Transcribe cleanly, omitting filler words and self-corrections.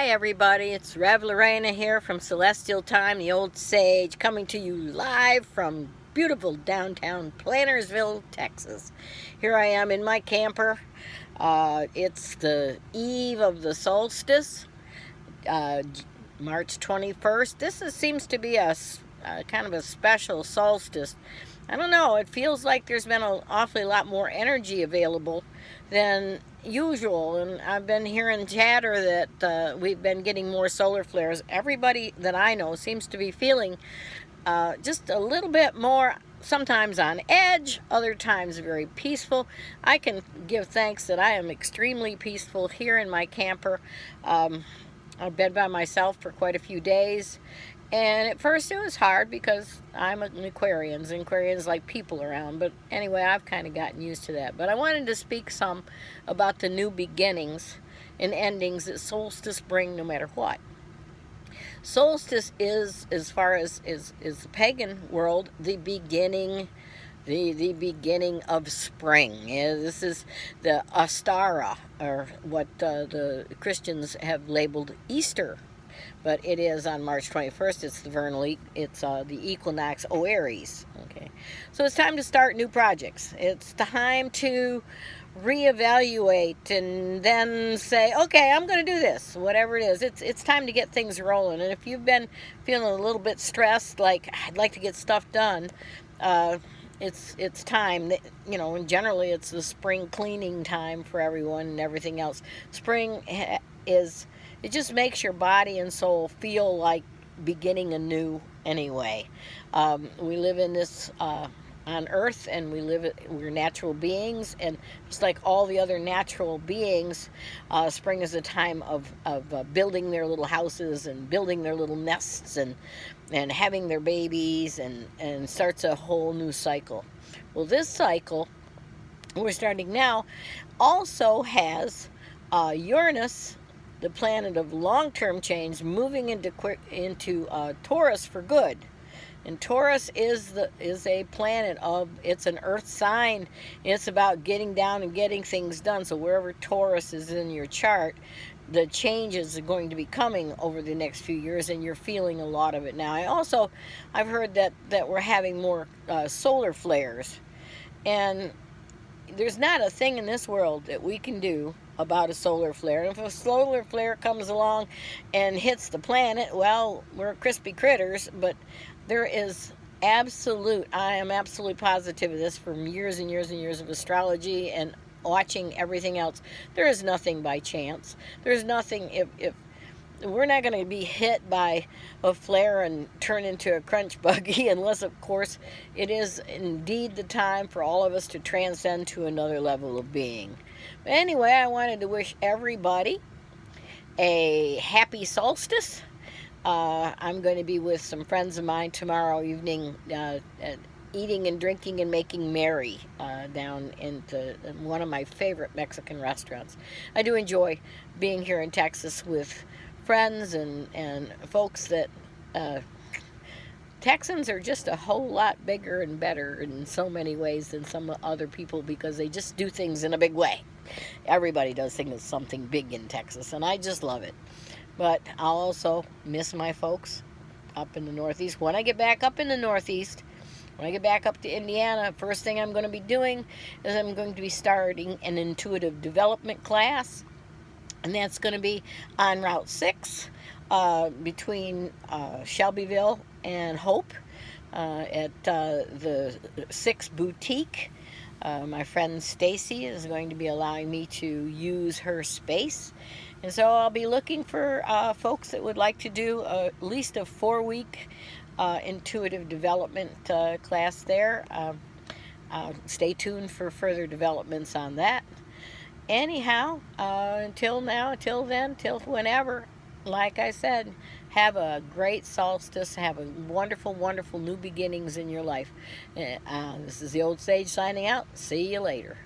Hi everybody, it's Rev Lorena here from Celestial Time, the Old Sage, coming to you live from beautiful downtown Plantersville, Texas. Here I am in my camper. It's the eve of the solstice, uh, March 21st. Seems to be a kind of a special solstice. I don't know, it feels like there's been an awfully lot more energy available than usual, and I've been hearing chatter that we've been getting more solar flares. Everybody that I know seems to be feeling just a little bit more, sometimes on edge, other times very peaceful. I can give thanks that I am extremely peaceful here in my camper. I've been by myself for quite a few days, and at first it was hard because I'm an Aquarian. Aquarians like people around, but anyway, I've kind of gotten used to that. But I wanted to speak some about the new beginnings and endings that solstice bring no matter what. Solstice is, as far as is the pagan world, the beginning of spring. Yeah, this is the Ostara, or what the Christians have labeled Easter, but it is on March 21st. It's the vernal, it's the equinox Aries. Okay, so it's time to start new projects. It's time to reevaluate and then say, okay, I'm going to do this, whatever it is. It's time to get things rolling. And if you've been feeling a little bit stressed, like I'd like to get stuff done, it's time that, and generally it's the spring cleaning time for everyone and everything else. Spring it just makes your body and soul feel like beginning anew anyway. We live in this on earth, and we're natural beings, and just like all the other natural beings, spring is a time of building their little houses and building their little nests and having their babies, and starts a whole new cycle. Well, this cycle we're starting now also has Uranus, the planet of long-term change, moving into Taurus for good. And Taurus is a planet it's an earth sign. It's about getting down and getting things done. So wherever Taurus is in your chart, the changes are going to be coming over the next few years, and you're feeling a lot of it now. I've heard that we're having more solar flares, and there's not a thing in this world that we can do about a solar flare. And if a solar flare comes along and hits the planet, well, we're crispy critters. But I am absolutely positive of this from years and years and years of astrology and watching everything else. There is nothing by chance. There's nothing, if we're not going to be hit by a flare and turn into a crunch buggy, unless, of course, it is indeed the time for all of us to transcend to another level of being. But anyway, I wanted to wish everybody a happy solstice. I'm going to be with some friends of mine tomorrow evening, eating and drinking and making merry down in one of my favorite Mexican restaurants. I do enjoy being here in Texas with friends and folks that Texans are just a whole lot bigger and better in so many ways than some other people, because they just do things in a big way. Everybody does things something big in Texas, and I just love it. But I'll also miss my folks up in the Northeast. When I get back up in the Northeast, when I get back up to Indiana, first thing I'm going to be doing is I'm going to be starting an intuitive development class. And that's going to be on Route 6 between Shelbyville and Hope at the 6 Boutique. My friend Stacy is going to be allowing me to use her space. And so I'll be looking for folks that would like to do at least a 4-week intuitive development class there. Stay tuned for further developments on that. Anyhow, until then, till whenever, like I said, have a great solstice. Have a wonderful, wonderful new beginnings in your life. This is the Old Sage signing out. See you later.